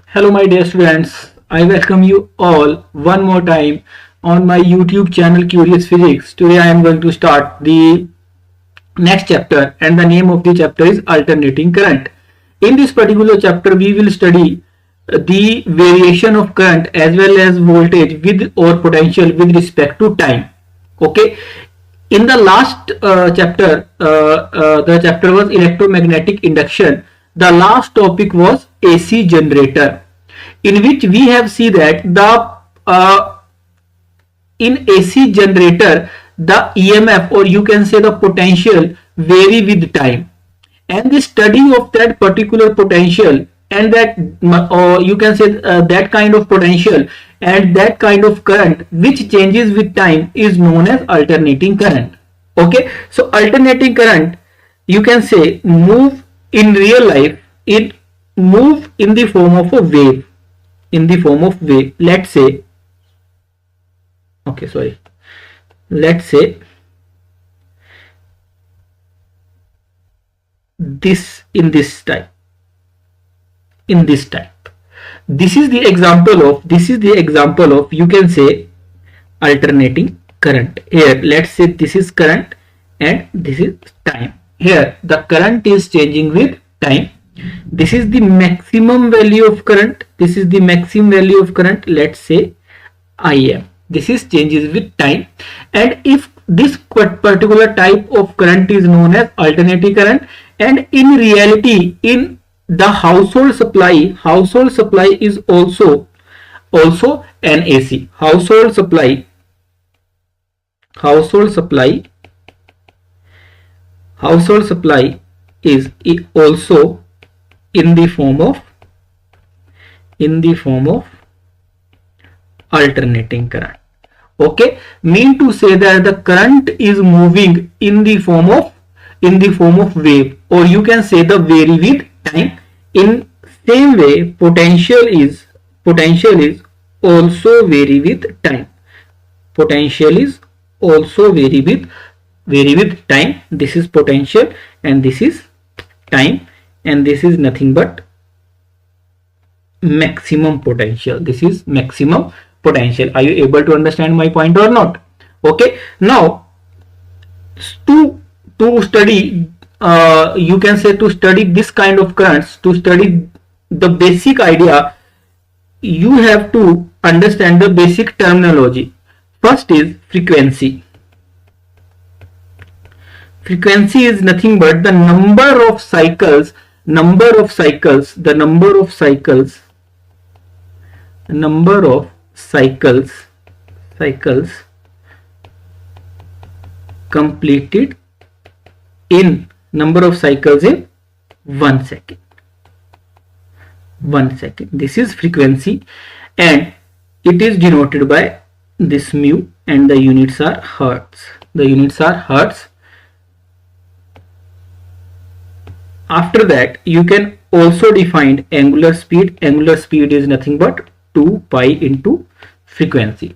Hello my dear students, I welcome you all one more time on my YouTube channel Curious Physics. Today I am going to start the next chapter and the name of the chapter is Alternating Current. In this particular chapter we will study the variation of current as well as voltage with or potential with respect to time. Okay. In the last chapter, the chapter was electromagnetic induction. The last topic was AC generator, in which we have seen that the in AC generator the EMF or you can say the potential vary with time, and the study of that particular potential and that or you can say that kind of potential and that kind of current which changes with time is known as alternating current. Okay, so alternating current, you can say, move in real life, it move in the form of a wave, let's say, okay, sorry, let's say this in this type, this is the example of you can say alternating current. Here let's say this is current and this is time. Here the current is changing with time. This is the maximum value of current, let's say Im. This is changes with time, and if this particular type of current is known as alternating current, and in reality in the household supply is also an AC. Household supply is also in the form of alternating current. Okay, mean to say that the current is moving in the form of wave, or you can say the vary with time. In same way potential is also vary with time. This is potential and this is time, and this is nothing but maximum potential. Are you able to understand my point or not? Okay, now to study you can say to study this kind of currents, to study the basic idea, you have to understand the basic terminology. First is frequency. Frequency is nothing but the number of cycles completed in 1 second. This is frequency, and it is denoted by this mu, and the units are hertz. After that you can also define angular speed. Angular speed is nothing but 2 pi into frequency.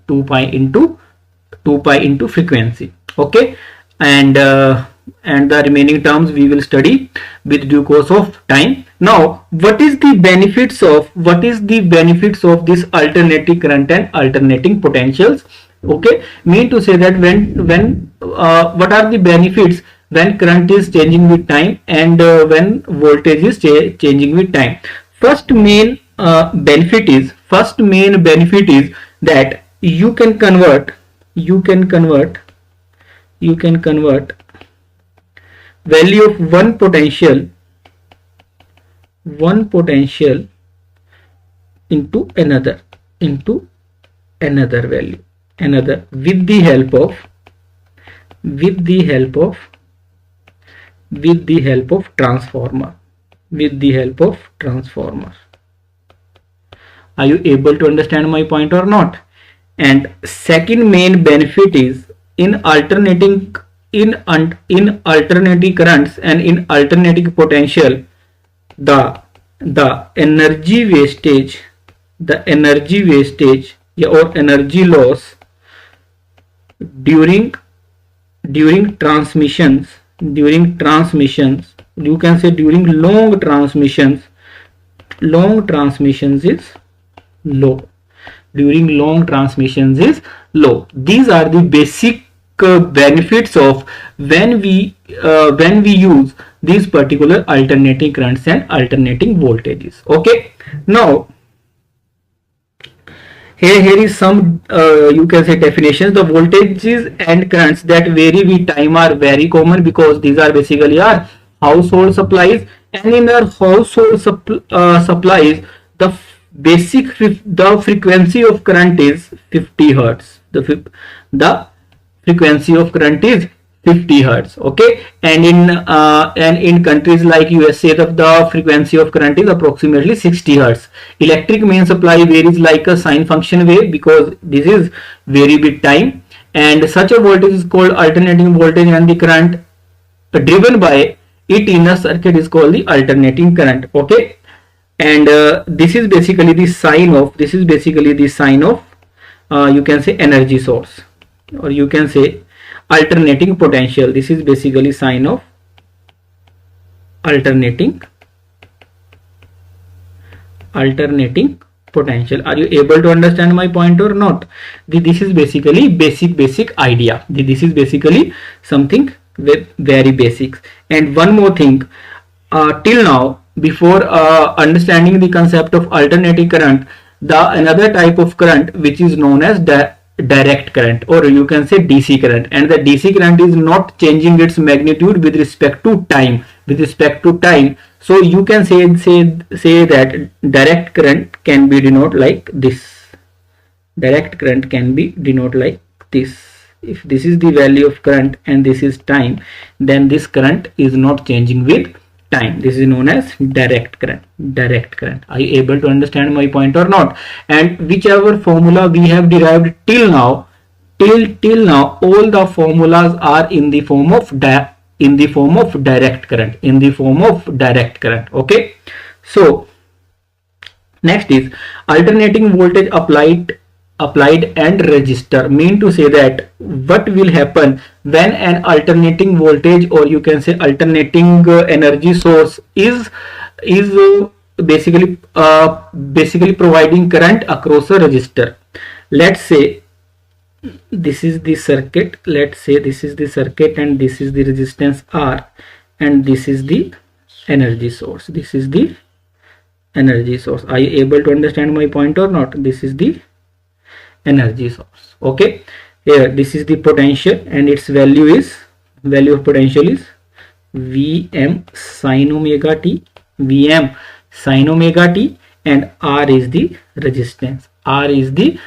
Okay, and the remaining terms we will study with due course of time. Now what is the benefits of this alternating current and alternating potentials? Okay, mean to say that when what are the benefits when current is changing with time and when voltage is changing with time. First main benefit is that you can convert value of one potential into another value, with the help of transformer. Are you able to understand my point or not? And second main benefit is in alternating currents and in alternating potential, the energy wastage or energy loss during transmissions, you can say during long transmissions, long transmissions is low. During long transmissions is low. These are the basic benefits of when we use these particular alternating currents and alternating voltages. Okay, now here is some you can say definitions. The voltages and currents that vary with time are very common because these are basically our household supplies, and in our household supplies the frequency of current is 50 hertz. The frequency of current is 50 hertz. Okay, and in countries like USA the frequency of current is approximately 60 hertz. Electric main supply varies like a sine function wave because this is vary with time, and such a voltage is called alternating voltage, and the current driven by it in a circuit is called the alternating current. Okay, and this is basically the sign of you can say energy source, or you can say alternating potential. This is basically sign of alternating potential. Are you able to understand my point or not? This is basically basic idea. This is basically something with very basics. And one more thing, till now, before understanding the concept of alternating current, the another type of current which is known as direct current, or you can say DC current, and the DC current is not changing its magnitude with respect to time. So you can say that direct current can be denoted like this. Direct current can be denoted like this. If this is the value of current and this is time, then this current is not changing with time. This is known as direct current. Are you able to understand my point or not? And whichever formula we have derived till now, all the formulas are in the form of direct current. Okay, so next is alternating voltage applied and resistor. Mean to say that what will happen when an alternating voltage, or you can say alternating energy source is basically providing current across a resistor. Let's say this is the circuit. And this is the resistance R, and this is the energy source. Are you able to understand my point or not? This is the energy source. Okay, here this is the potential, and its value of potential is Vm sin omega t, and R is the resistance. Are you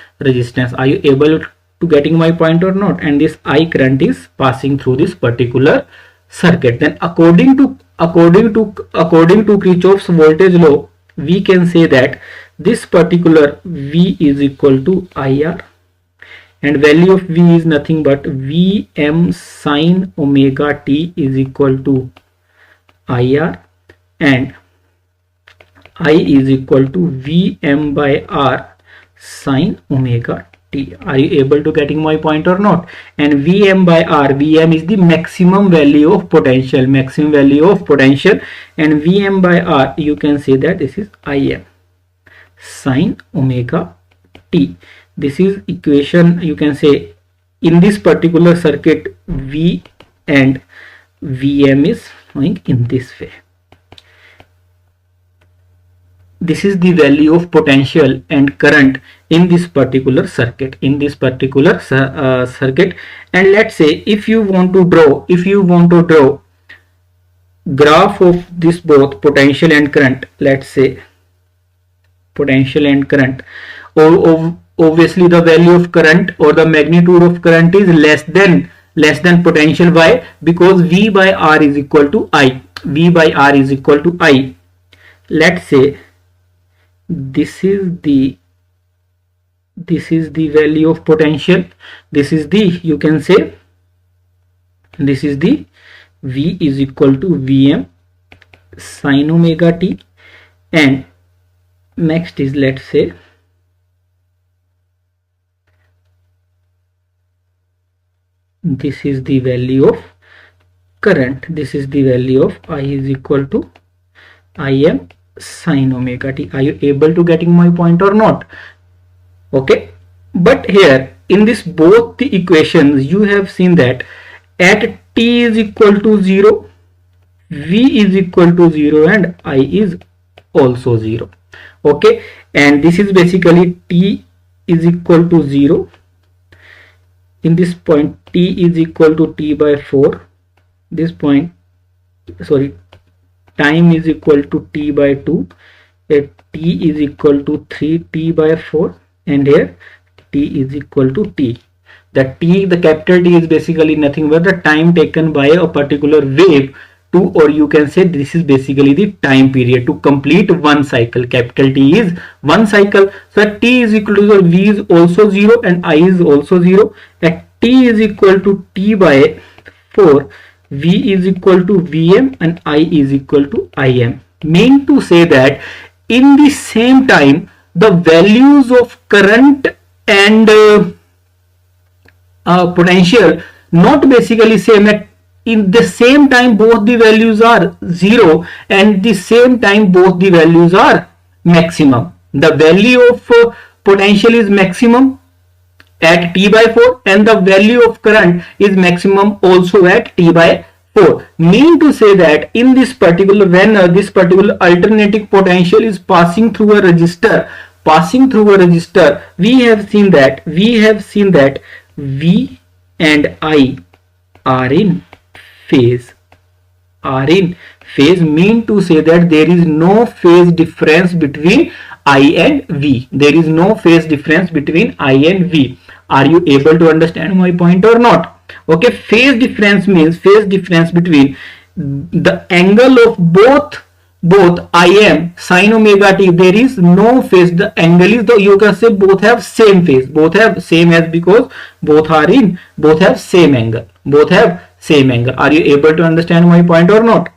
able to getting my point or not? And this I current is passing through this particular circuit. Then according to Kirchhoff's voltage law, we can say that this particular V is equal to IR, and value of V is nothing but Vm sin omega t is equal to IR, and I is equal to Vm by R sin omega t. Are you able to getting my point or not? And Vm by R, Vm is the maximum value of potential, and Vm by R, you can say that this is Im sin omega t. This is equation, you can say, in this particular circuit V and Vm is going in this way. This is the value of potential and current in this particular circuit. And let's say if you want to draw graph of this both potential and current, let's say potential and current, or obviously the value of current or the magnitude of current is less than potential. Why? Because V by R is equal to I. Let's say this is the value of potential. This is the, you can say, this is the V is equal to Vm sin omega t, and next is, let's say, this is the value of current. This is the value of I is equal to Im sine omega t. Are you able to getting my point or not? Okay, but here in this both the equations you have seen that at t is equal to 0, v is equal to 0 and I is also 0. Okay, and this is basically t is equal to 0. In this point t is equal to t by 4. This point, sorry, time is equal to t by 2. Here t is equal to 3t by 4 and here t is equal to t. The t, the capital T is basically nothing but the time taken by a particular wave to, or you can say this is basically the time period to complete one cycle. Capital T is one cycle. So at t is equal to 0, v is also 0 and I is also 0. At t is equal to t by 4, v is equal to vm and I is equal to im. Mean to say that in the same time the values of current and potential not basically same. At in the same time both the values are 0 and the same time both the values are maximum. The value of potential is maximum at t by 4 and the value of current is maximum also at t by 4. Mean to say that in this particular, when this particular alternating potential is passing through a resistor, we have seen that v and I are in phase. Mean to say that there is no phase difference between I and V. There is no phase difference between I and V. Are you able to understand my point or not? Okay, phase difference means phase difference between the angle of both Im sine omega t. There is no phase. The angle is, you can say both have same phase, both have same as, because both have same angle, Are you able to understand my point or not?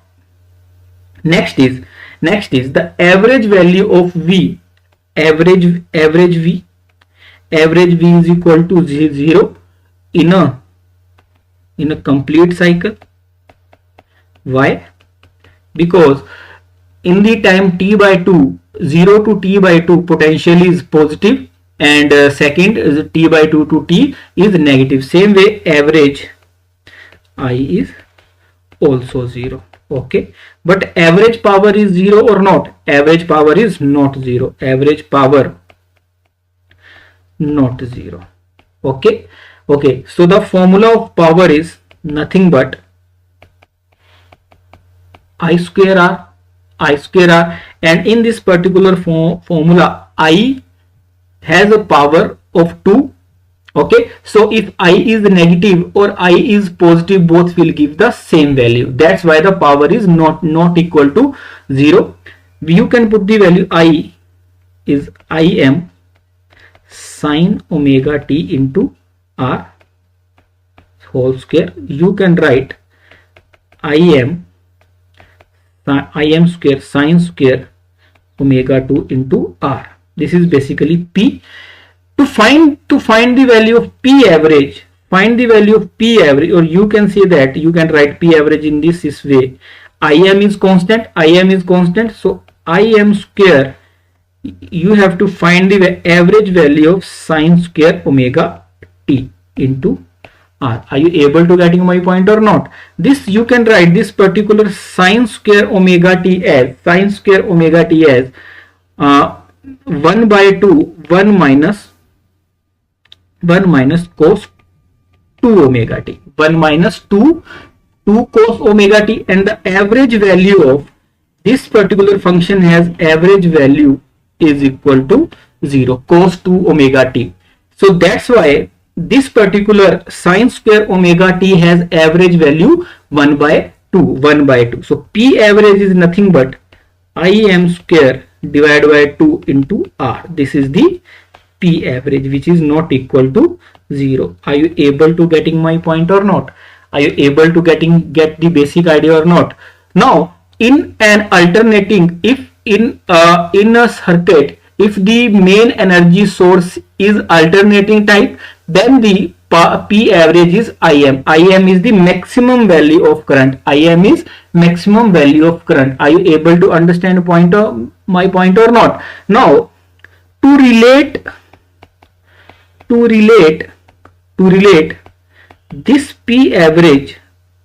Next is the average value of V. Average V is equal to 0 in a complete cycle. Why? Because in the time t by 2, 0 to t by 2 potential is positive and second is t by 2 to t is negative. Same way average I is also 0. Okay, but average power is 0 or not? Average power is not 0. Average power not 0. Okay, so the formula of power is nothing but I square R, and in this particular formula I has a power of 2. Okay, so if I is negative or I is positive, both will give the same value. That's why the power is not equal to 0. You can put the value I is Im sine omega t into R whole square. You can write Im square sine square omega 2 into R. This is basically P. To find the value of P average, or you can say that you can write P average in this way. Im is constant, so Im square, you have to find the average value of sine square omega t into R. Are you able to getting my point or not? This you can write this particular sine square omega t as 1 by 2 1 minus cos 2 omega t, 1 minus 2 cos omega t, and the average value of this particular function has average value is equal to 0, cos 2 omega t. So that's why this particular sine square omega t has average value 1 by 2. So P average is nothing but Im square divided by 2 into R. This is the P average, which is not equal to 0. Are you able to getting my point or not? Are you able to get the basic idea or not? Now in an alternating, if in a circuit, if the main energy source is alternating type, then the P average is Im. Im is the maximum value of current. Im is maximum value of current. Are you able to understand my point or not? Now, to relate this P average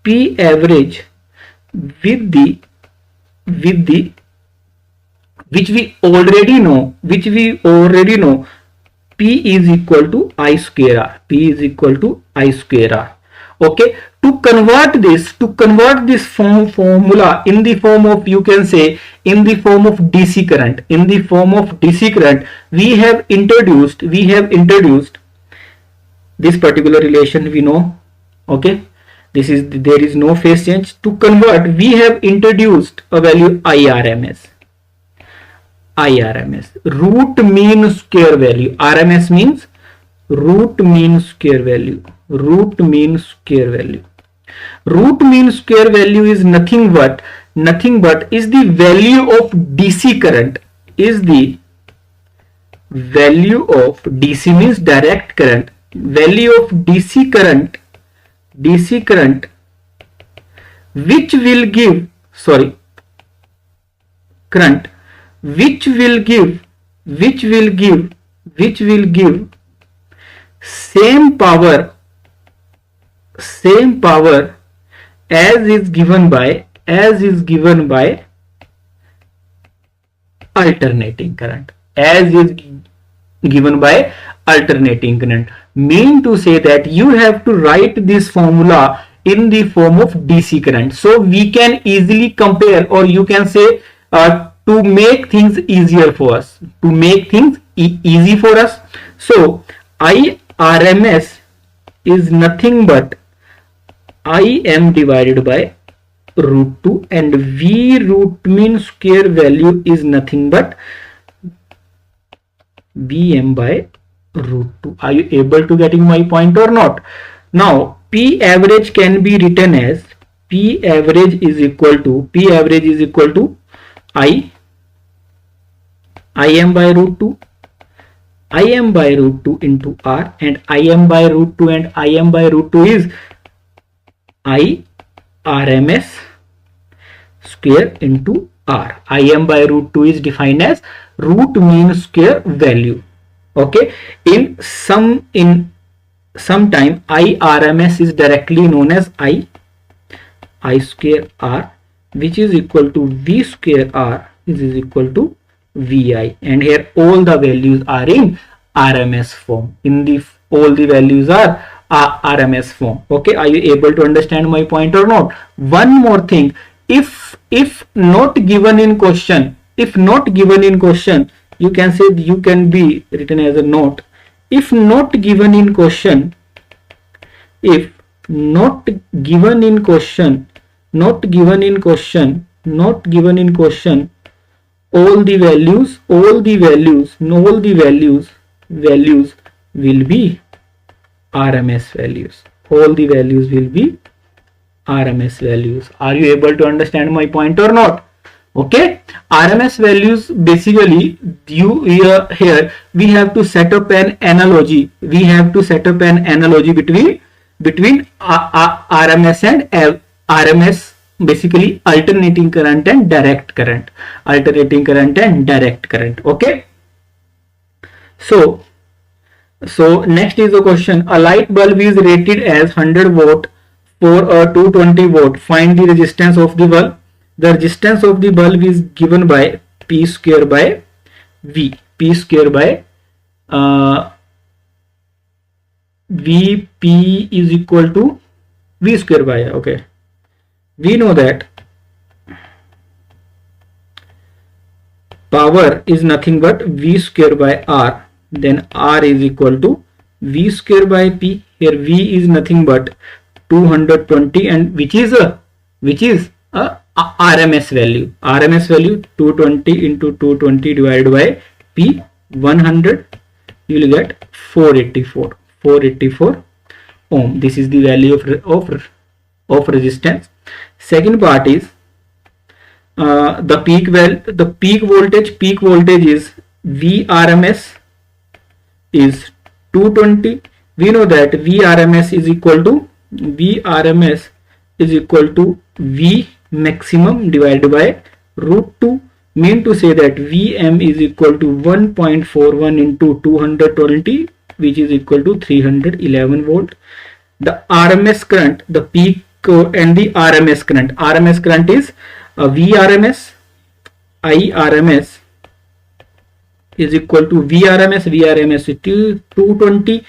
with the which we already know, P is equal to I square R. P is equal to I square R. Okay. To convert this formula in the form of, you can say, in the form of DC current. In the form of DC current, we have introduced this particular relation. We know. Okay. There is no phase change. To convert, we have introduced a value IRMS. Root mean square value. RMS means root mean square value. Root mean square value is nothing but is the value of DC current. Is the value of DC means direct current. Value of DC current which will give same power as is given by alternating current. Mean to say that you have to write this formula in the form of DC current, so we can easily compare, or you can say to make things easier for us, easy for us. So IRMS is nothing but Im divided by root 2, and V root mean square value is nothing but Vm by root 2. Are you able to getting my point or not? Now P average can be written as P average is equal to Im by root 2 into R, and Im by root 2 is IRMS square into R. Im by root 2 is defined as root mean square value. Okay. In some time IRMS is directly known as I square R, which is equal to V square R. This is equal to Vi, and here all the values are in RMS form. All the values are RMS form. Okay. Are you able to understand my point or not? One more thing, if not given in question, you can say, you can be written as a note. If not given in question, all the values will be RMS values. All the values will be RMS values. Are you able to understand my point or not? Okay. RMS values, basically here we have to set up an analogy. Between RMS and RMS, basically alternating current and direct current. Okay. So next is the question. A light bulb is rated as 100 watt for a 220 watt. Find the resistance of the bulb. The resistance of the bulb is given by P square by V. Vp is equal to V square by R. Okay. We know that power is nothing but V square by R. Then R is equal to V square by P. Here V is nothing but 220, and which is a RMS value. 220 into 220 divided by P 100. You will get 484 ohm. This is the value of resistance. Second part is the peak voltage is Vrms is 220, we know that Vrms is equal to V maximum divided by root 2, mean to say that Vm is equal to 1.41 into 220, which is equal to 311 volt. The RMS current, the peak and the RMS current is Vrms, IRMS is equal to Vrms is 220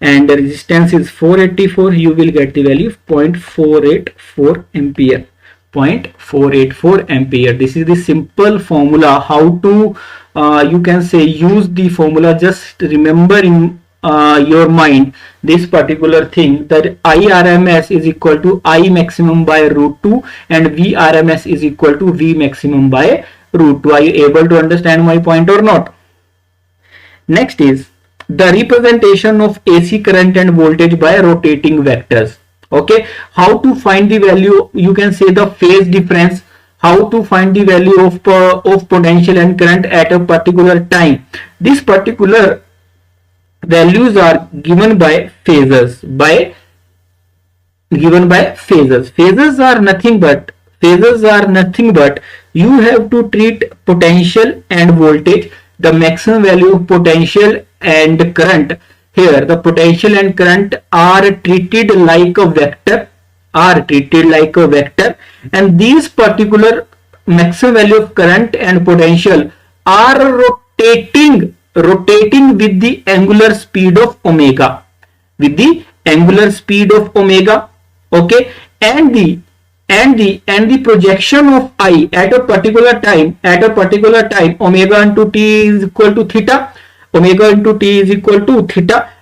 and the resistance is 484. You will get the value of 0.484 ampere. 0.484 ampere. This is the simple formula. How to you can say use the formula. Just remember in your mind this particular thing, that IRMS is equal to I maximum by root 2 and Vrms is equal to V maximum by root 2. Are you able to understand my point or not? Next is the representation of AC current and voltage by rotating vectors. Okay, how to find the value, you can say the phase difference, how to find the value of potential and current at a particular time. This particular values are given by phasors, phasors are nothing but you have to treat potential and voltage, the maximum value of potential and current. Here the potential and current are treated like a vector, and these particular maximum value of current and potential are rotating with the angular speed of omega, okay, and the projection of I at a particular time, omega into t is equal to theta,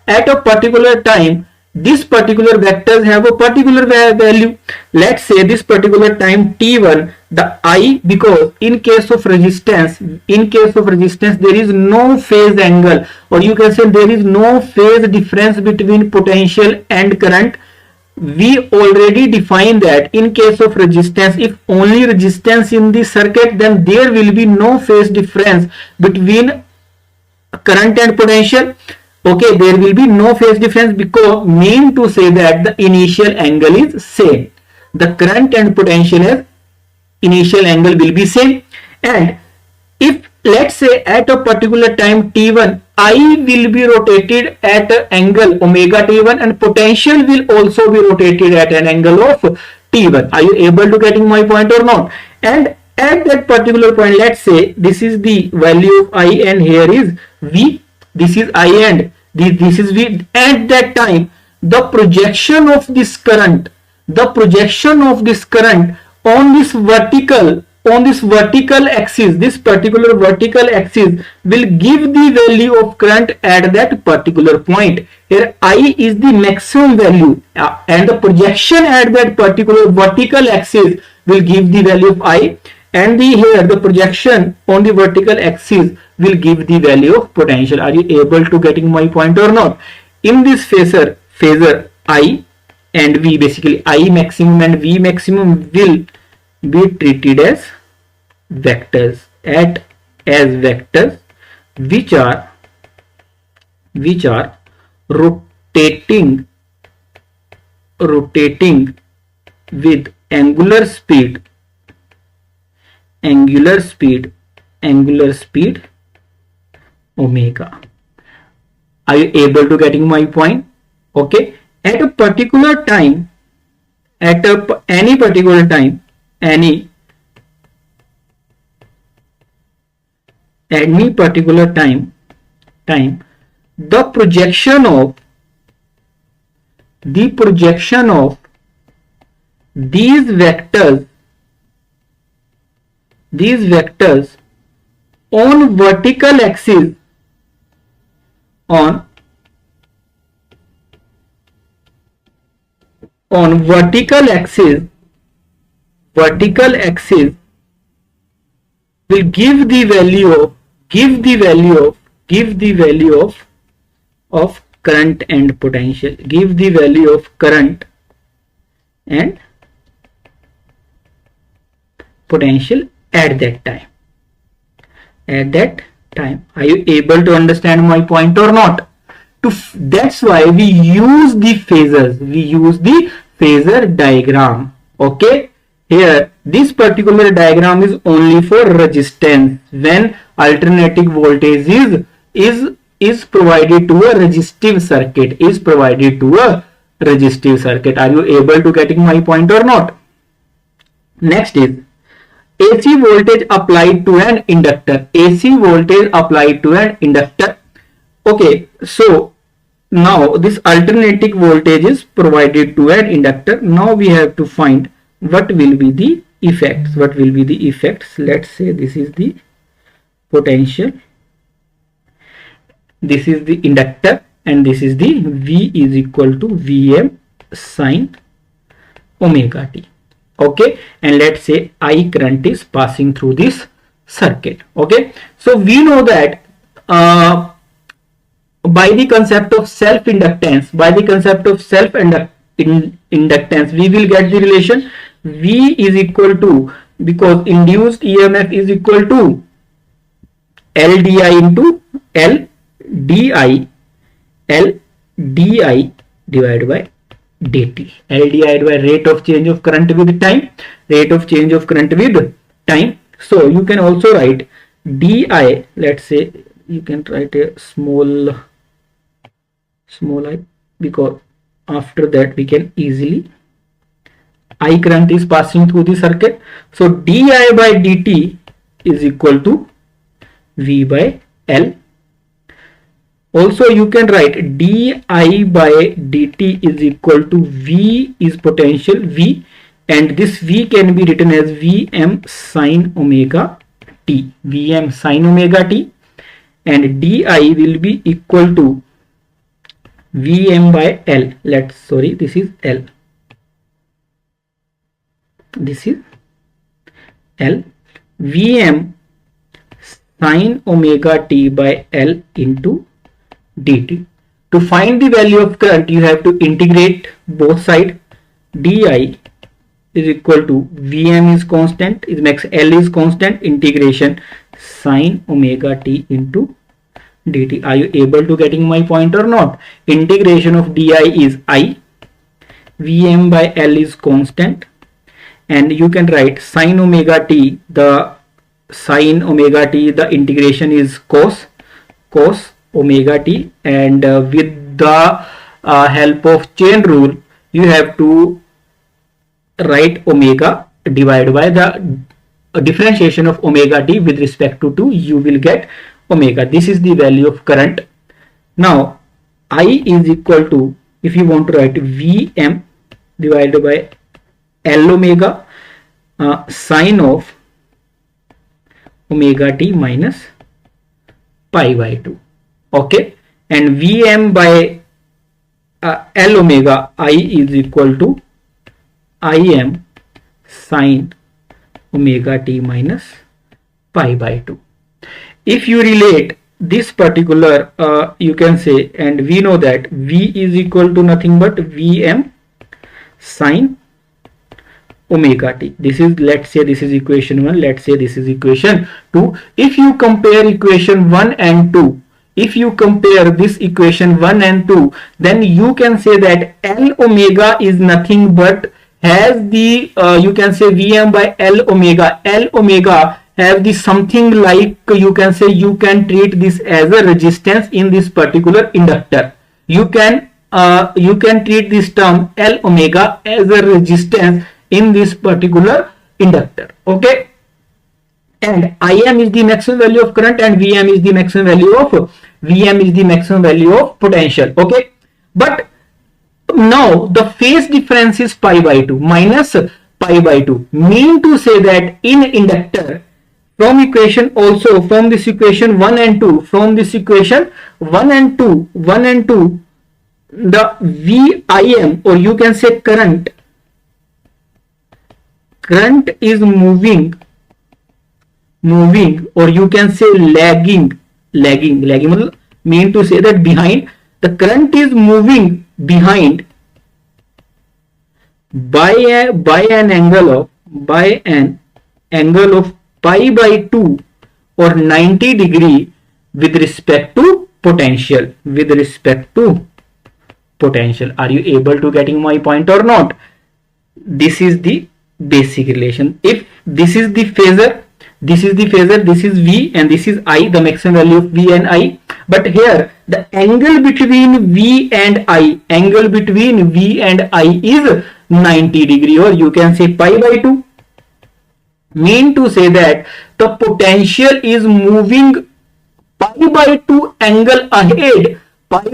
at a particular time. This particular vectors have a particular value. Let's say this particular time t1, the I, because in case of resistance there is no phase angle, or you can say there is no phase difference between potential and current. We already defined that in case of resistance, if only resistance in the circuit, then there will be no phase difference between current and potential. Okay, there will be no phase difference, because mean to say that the initial angle is same. The current and potential initial angle will be same. And if let's say at a particular time t1, I will be rotated at an angle omega t1 and potential will also be rotated at an angle of t1. Are you able to getting my point or not? And at that particular point, let's say this is the value of I and here is V. This is I and this is V. At that time, the projection of this current on this vertical axis, this particular vertical axis will give the value of current at that particular point. Here I is the maximum value and the projection at that particular vertical axis will give the value of I, and here the projection on the vertical axis will give the value of potential. Are you able to getting my point or not? In this phasor I and V, basically I maximum and V maximum will be treated as vectors, which are rotating with angular speed omega. Are you able to getting my point? Okay, at a particular time, any particular time, the projection of these vectors on vertical axis will give the value of current and potential, give the value of current and potential at that time. Are you able to understand my point or not? That's why we use the phasors. We use the phasor diagram. Okay. Here, this particular diagram is only for resistance. When alternating voltage is provided to a resistive circuit. Are you able to getting my point or not? Next is AC voltage applied to an inductor. AC voltage applied to an inductor. Okay, so now this alternating voltage is provided to an inductor. Now we have to find what will be the effects. Let's say this is the potential, this is the inductor, and this is the V is equal to Vm sin omega t. Okay, and let's say I current is passing through this circuit. Okay, so we know that by the concept of self-inductance, we will get the relation V is equal to, because induced EMF is equal to L di into L di divided by dt. L divided by rate of change of current with time. So you can also write di. Let's say you can write a small I, because after that we can easily, I current is passing through the circuit. So di by dt is equal to V by L. Also you can write di by dt is equal to V is potential V, and this V can be written as Vm sin omega t. And di will be equal to Vm by L. This is L. Vm sin omega t by L into dt. To find the value of current, you have to integrate both sides. Di is equal to Vm is constant, it makes L is constant, integration sin omega t into dt. Are you able to getting my point or not? Integration of di is I, Vm by L is constant, and you can write sin omega t, the integration is cos omega t, and with the help of chain rule you have to write omega divided by the differentiation of omega t with respect to 2, you will get omega. This is the value of current. Now I is equal to, if you want to write Vm divided by L omega sine of omega t minus pi by 2. Okay, and Vm by L omega I is equal to Im sine omega t minus pi by 2. If you relate this particular, you can say, and we know that V is equal to nothing but Vm sine omega t. This is, let's say this is equation 1, let's say this is equation 2. If you compare equation 1 and 2, if you compare this equation 1 and 2, then you can say that L omega is nothing but has the, you can say Vm by L omega have the something like, you can say, you can treat this as a resistance in this particular inductor. You can treat this term L omega as a resistance in this particular inductor. Okay, and Im is the maximum value of current and Vm is the maximum value of potential. Okay, but now the phase difference is pi by 2 minus pi by 2, mean to say that in inductor, from equation also, from this equation 1 and 2, the Vim, or you can say current is moving, or you can say lagging, mean to say that behind, the current is moving behind by an angle of pi by 2 or 90 degree with respect to potential, with respect to potential. Are you able to getting my point or not? This is the basic relation. If this is the phasor, this is V and this is I, the maximum value of V and I. But here the angle between V and I, is 90 degree, or you can say pi by 2. Mean to say that the potential is moving pi by 2 angle ahead, of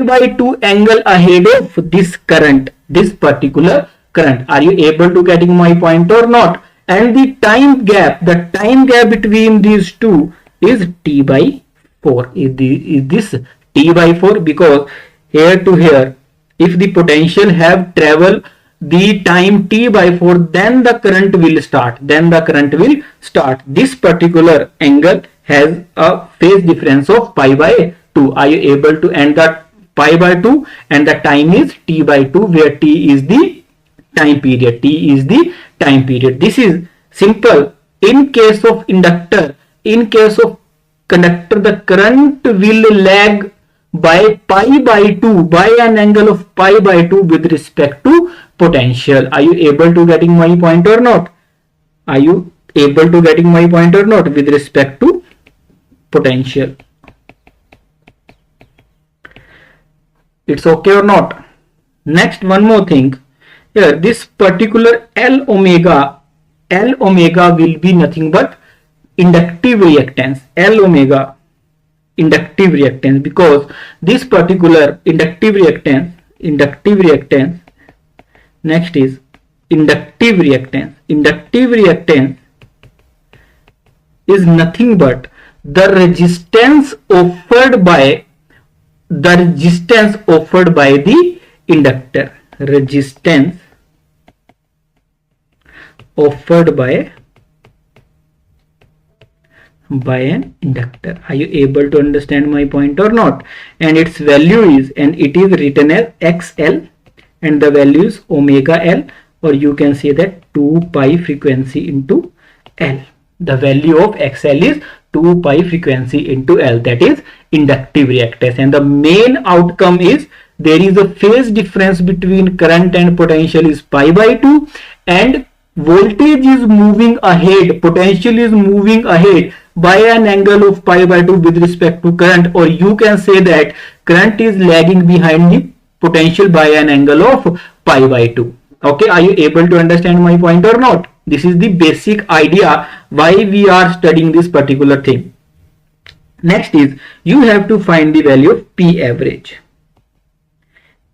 this current, this particular current. Are you able to getting my point or not? And the time gap between these two is T by 4. Is this T by 4? Because here to here, if the potential have travel the time T by 4, then the current will start. This particular angle has a phase difference of pi by 2. Are you able to end that pi by 2? And the time is T by 2, where T is the time period. This is simple. In case of inductor, in case of conductor, the current will lag by pi by 2, by an angle of pi by 2 with respect to potential. Are you able to getting my point or not? With respect to potential? It's okay or not? Next, one more thing. Here, this particular L omega will be nothing but inductive reactance. Inductive reactance, because this particular inductive reactance, next is inductive reactance. Inductive reactance is nothing but the resistance offered by the inductor. Resistance offered by an inductor. Are you able to understand my point or not? And its value is, and it is written as XL, and the value is omega L, or you can say that 2 pi frequency into L. The value of XL is 2 pi frequency into L, that is inductive reactance. And the main outcome is there is a phase difference between current and potential is pi by 2, and voltage is moving ahead, potential is moving ahead by an angle of pi by 2 with respect to current, or you can say that current is lagging behind the potential by an angle of pi by 2. Okay, are you able to understand my point or not? This is the basic idea why we are studying this particular thing. Next is, you have to find the value of P average.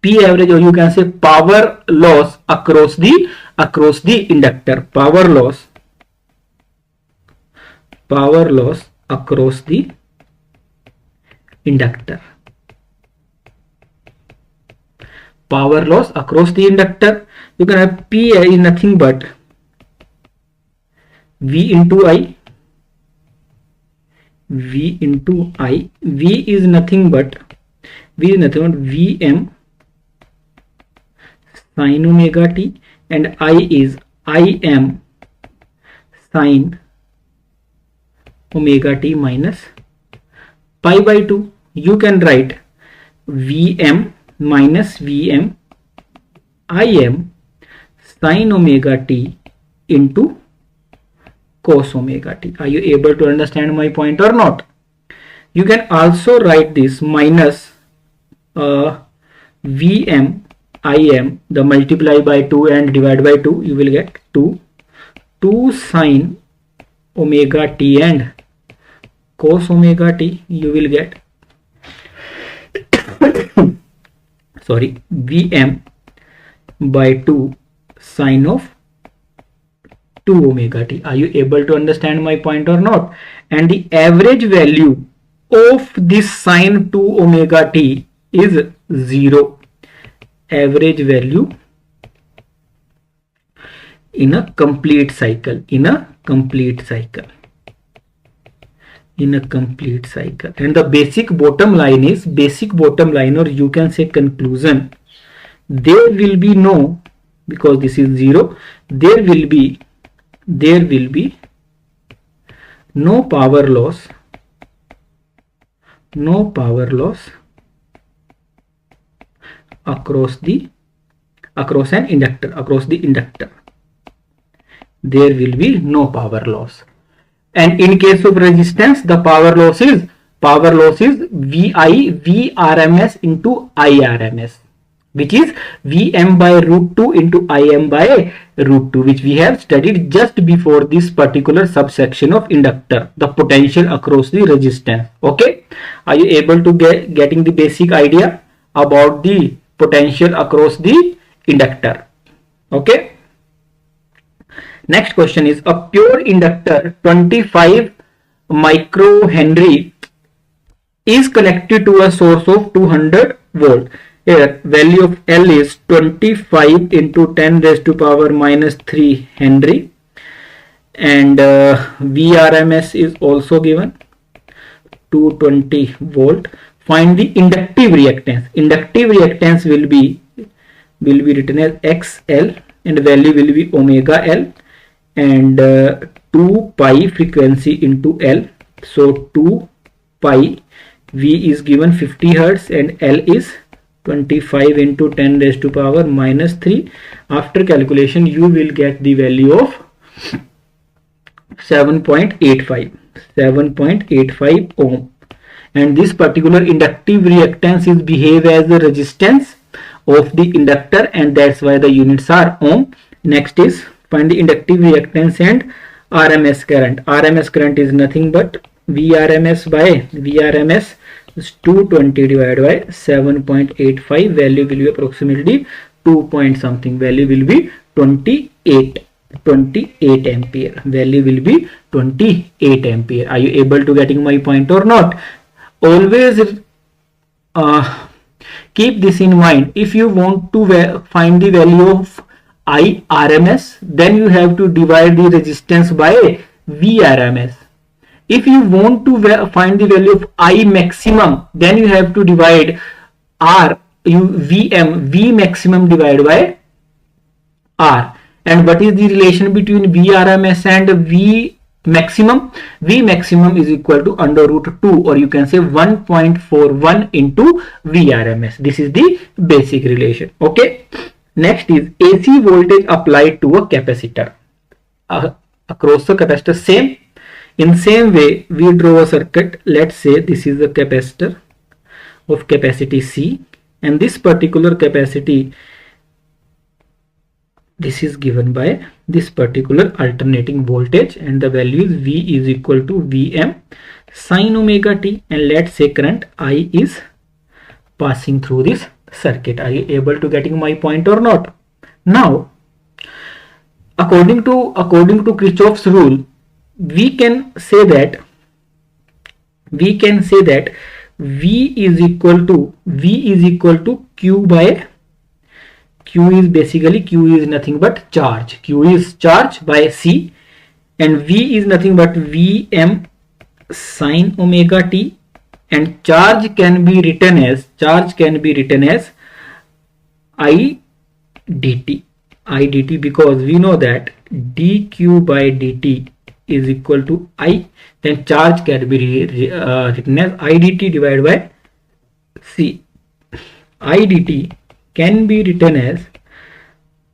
P average, or you can say power loss across the inductor. Power loss across the inductor. Power loss across the inductor. You can have P is nothing but V into I. V is nothing but Vm sin omega t, and I is Im sin omega t minus pi by 2. You can write Vm minus Vm Im sin omega t into cos omega t. Are you able to understand my point or not? You can also write this minus Vm Im, the multiply by 2 and divide by 2, you will get 2 sin omega t and cos omega t, you will get sorry, Vm by 2 sin of 2 omega t. Are you able to understand my point or not? And the average value of this sin 2 omega t is 0. Average value in a complete cycle. And the basic bottom line, or you can say conclusion, there will be no, because this is 0, there will be no power loss across the inductor, there will be no power loss. And in case of resistance, the power loss is Vrms into Irms, which is Vm by root 2 into Im by root 2, which we have studied just before this particular subsection of inductor, the potential across the resistance. Okay, are you able to getting the basic idea about the potential across the inductor? Okay. Next question is, a pure inductor 25 microhenry is connected to a source of 200 volt. Here value of L is 25 into 10 raised to power minus 3 Henry, and Vrms is also given 220 volt. Find the inductive reactance. Inductive reactance will be written as XL, and value will be omega L, and 2 pi frequency into L. So 2 pi, V is given 50 Hertz and L is 25 into 10 raised to power minus 3. After calculation, you will get the value of 7.85 ohm. And this particular inductive reactance is behave as the resistance of the inductor, and that's why the units are ohm. Next is find the inductive reactance and RMS current. RMS current is nothing but Vrms is 220 divided by 7.85. value will be approximately 2 point something. Value will be 28 ampere. Value will be 28 ampere. Are you able to getting my point or not? Always keep this in mind. If you want to find the value of Irms, then you have to divide the resistance by Vrms. If you want to find the value of I maximum, then you have to divide V maximum divided by R. And what is the relation between Vrms and V maximum? V maximum is equal to under root 2, or you can say 1.41 into Vrms. This is the basic relation. Okay. Next is AC voltage applied to a capacitor. Across the capacitor, in same way we draw a circuit. Let's say this is a capacitor of capacity C, and this particular capacity, this is given by this particular alternating voltage, and the value is V is equal to Vm sin omega t, and let's say current I is passing through this circuit. Are you able to getting my point or not? Now, according to Kirchhoff's rule, we can say that V is equal to Q by Q is basically, Q is nothing but charge. Q is charge by C, and V is nothing but Vm sin omega t, and charge can be written as I dt, because we know that dq by dt is equal to I, then charge can be written as I dt divided by C. I dt can be written as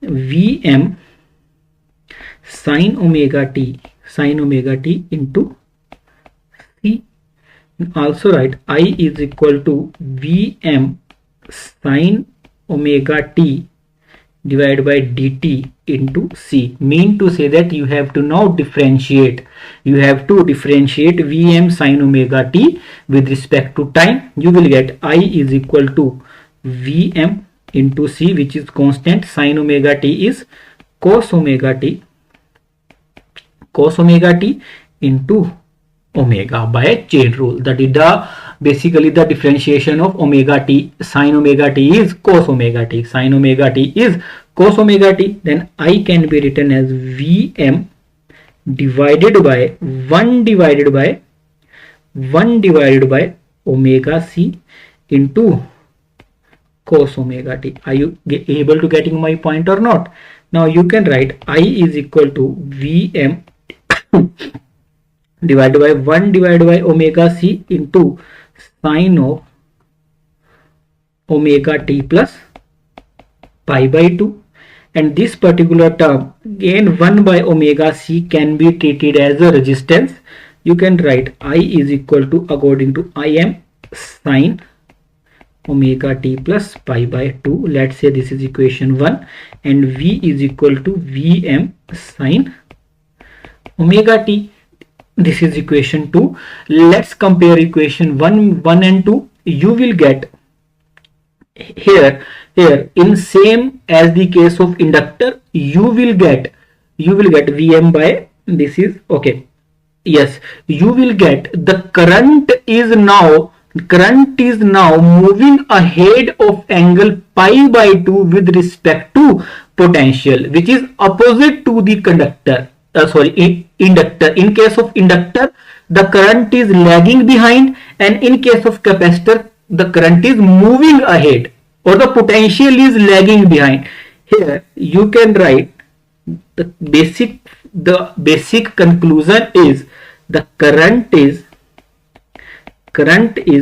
Vm sin omega t into C. Also write I is equal to Vm sin omega t divided by dt into C. Mean to say that you have to now differentiate. You have to differentiate Vm sin omega t with respect to time. You will get I is equal to Vm into C, which is constant. Sin omega t is cos omega t into omega by chain rule. That is basically the differentiation of omega t. Sin omega t is cos omega t. Sin omega t is cos omega t. Then I can be written as Vm divided by 1 divided by omega c into cos omega t. Are you able to getting my point or not? Now you can write I is equal to Vm divided by 1 divided by omega c into sine of omega t plus pi by 2, and this particular term again 1 by omega c can be treated as a resistance. You can write I is equal to, according to Im, sine omega t plus pi by 2. Let's say this is equation 1, and V is equal to Vm sine omega t. This is equation 2. Let's compare equation 1 and 2. You will get here in same as the case of inductor, you will get Vm by, this is okay, yes, you will get the current is now moving ahead of angle pi by 2 with respect to potential, which is opposite to the inductor. In case of inductor, the current is lagging behind, and in case of capacitor, the current is moving ahead, or the potential is lagging behind. Here you can write the basic conclusion is the current is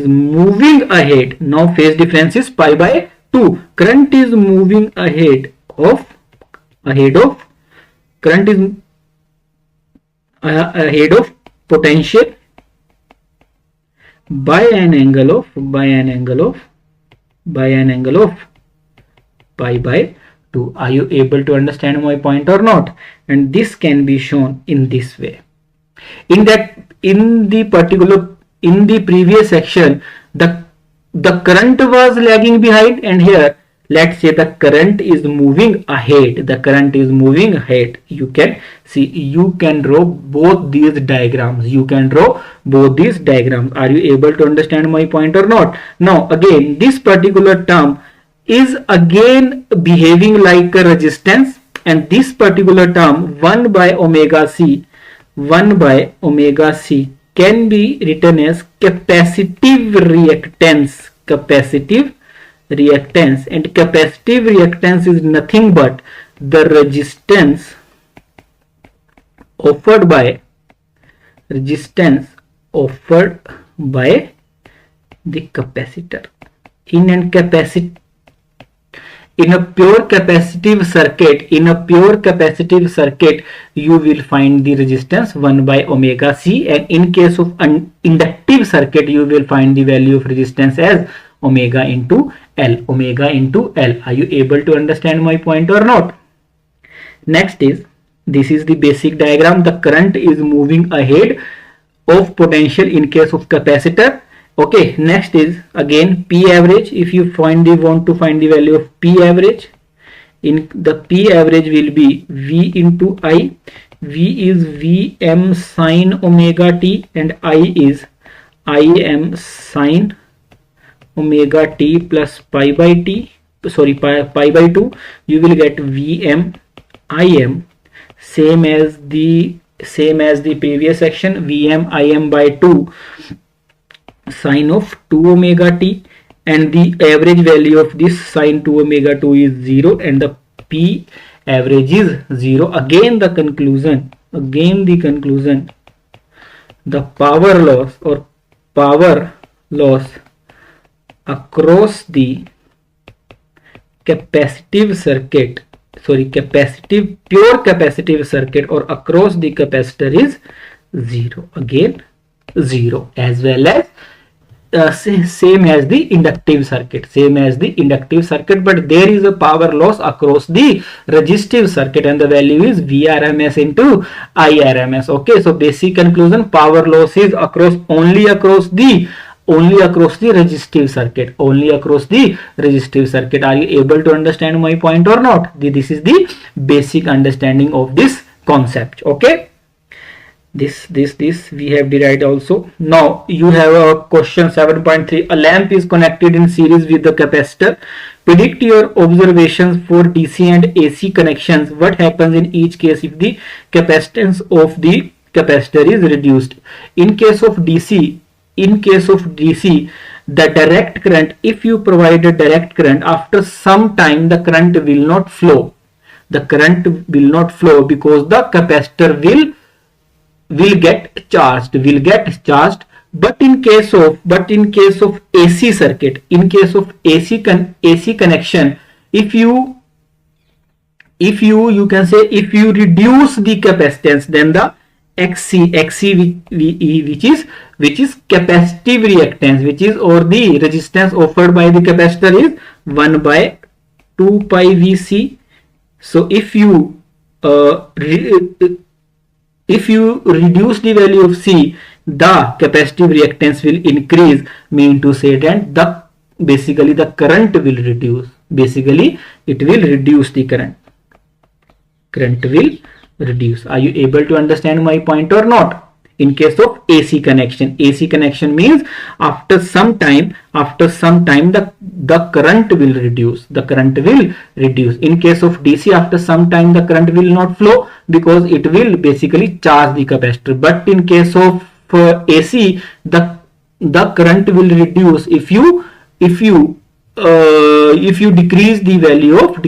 moving ahead. Now phase difference is pi by 2. Current is moving ahead of potential by an angle of pi by 2. Are you able to understand my point or not? And this can be shown in this way. In the previous section, the current was lagging behind, and here let's say the current is moving ahead. You can see, you can draw both these diagrams. Are you able to understand my point or not? Now again, this particular term is again behaving like a resistance, and this particular term 1 by omega c can be written as capacitive reactance, and capacitive reactance is nothing but the resistance offered by the capacitor. In a pure capacitive circuit, you will find the resistance 1 by omega c, and in case of an inductive circuit, you will find the value of resistance as omega into L. Are you able to understand my point or not? Next is, this is the basic diagram. The current is moving ahead of potential in case of capacitor. Okay, next is again P average. If you want to find the value of P average, in the P average will be V into I. V is Vm sine omega t, and I is Im sine omega t plus pi by 2. You will get Vm Im same as the previous section, Vm Im by 2 sine of 2 omega t, and the average value of this sine 2 omega 2 is 0, and the P average is 0. Again the conclusion, the power loss across the pure capacitive circuit or across the capacitor is 0. Again 0, as well as same as the inductive circuit, but there is a power loss across the resistive circuit, and the value is Vrms into Irms. Okay, so basic conclusion, power loss is only across the resistive circuit. Are you able to understand my point or not? This is the basic understanding of this concept. Okay, this we have derived also. Now you have a question 7.3. A lamp is connected in series with the capacitor. Predict your observations for DC and AC connections. What happens in each case if the capacitance of the capacitor is reduced? In case of DC, the direct current, if you provide a direct current, after some time the current will not flow. Because the capacitor will get charged. But in case of AC circuit, AC connection, if you if you can say, if you reduce the capacitance, then the XC which is capacitive reactance, which is, or the resistance offered by the capacitor, is 1 by 2 pi Vc. So if you reduce the value of C, the capacitive reactance will increase, mean to say that the basically the current will reduce. Basically it will reduce the current will reduce. Are you able to understand my point or not? In case of AC connection means after some time the current will reduce. In case of DC, after some time the current will not flow because it will basically charge the capacitor. But in case of AC, the current will reduce if you decrease the value of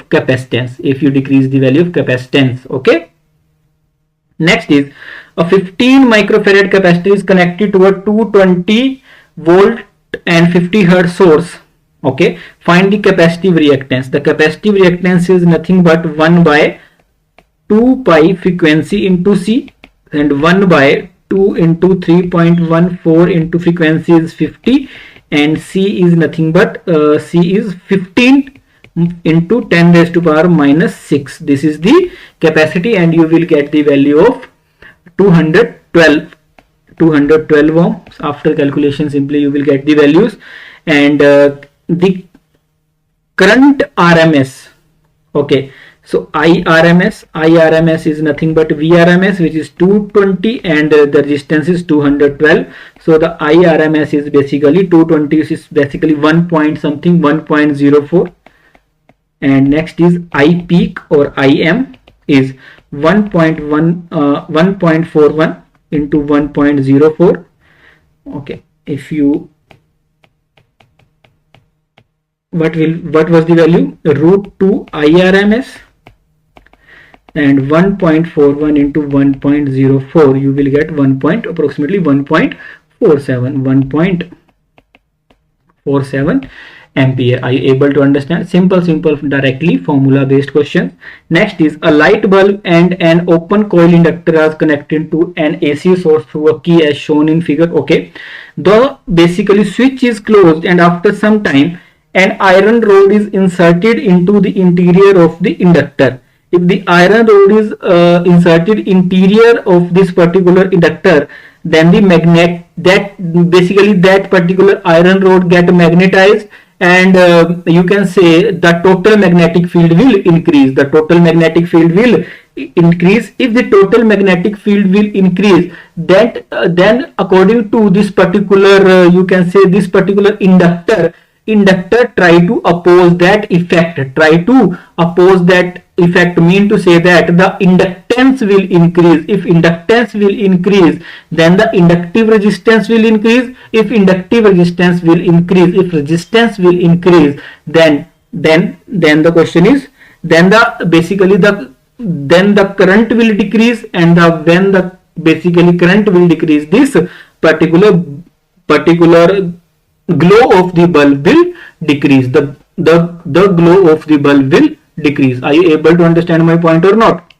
capacitance. Okay. Next is a 15 microfarad capacitor is connected to a 220 volt and 50 hertz source. Okay, find the capacitive reactance. The capacitive reactance is nothing but 1 by 2 pi frequency into C, and 1 by 2 into 3.14 into frequency is 50, and C is nothing but C is 15 into 10 raised to power minus 6. This is the capacity, and you will get the value of 212 ohms. After calculation, simply you will get the values. And the current RMS. Okay, so IRMS is nothing but VRMS, which is 220, and the resistance is 212. So the IRMS is basically 220, is basically 1.04. And next is I peak or IM is 1.41 into 1.04. Okay, if you, what was the value? Root 2 IRMS, and 1.41 into 1.04, you will get approximately 1.47 ampere. Are you able to understand? Simple directly formula based question. Next is a light bulb and an open coil inductor are connected to an AC source through a key as shown in figure. Okay, the basically switch is closed, and after some time an iron rod is inserted into the interior of the inductor. If the iron rod is inserted interior of this particular inductor, then the that particular iron rod get magnetized, and you can say the total magnetic field will increase. If the total magnetic field will increase, that then according to this particular you can say this particular inductor try to oppose that effect. Mean to say that the inductance will increase. If inductance will increase, then the inductive resistance will increase. If resistance will increase, then the question is, then the current will decrease, and when the basically current will decrease, this particular glow of the bulb will decrease. The glow of the bulb will decrease. Are you able to understand my point or not?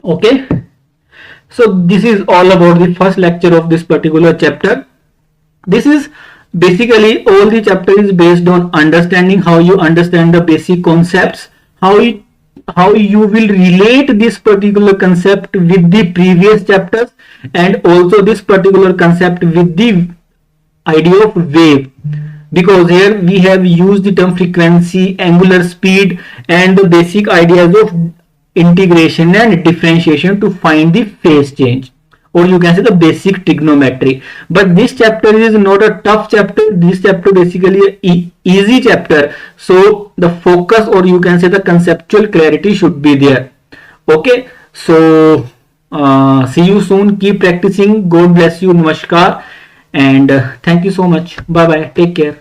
Okay, so this is all about the first lecture of this particular chapter. This is basically all the chapter is based on understanding how you understand the basic concepts, how you will relate this particular concept with the previous chapters, and also this particular concept with the idea of wave, because here we have used the term frequency, angular speed, and the basic ideas of integration and differentiation to find the phase change, or you can say the basic trigonometry. But this chapter is not a tough chapter. This chapter basically an easy chapter, so the focus, or you can say the conceptual clarity, should be there. Okay, so see you soon. Keep practicing. God bless you. Namaskar. And thank you so much. Bye bye. Take care.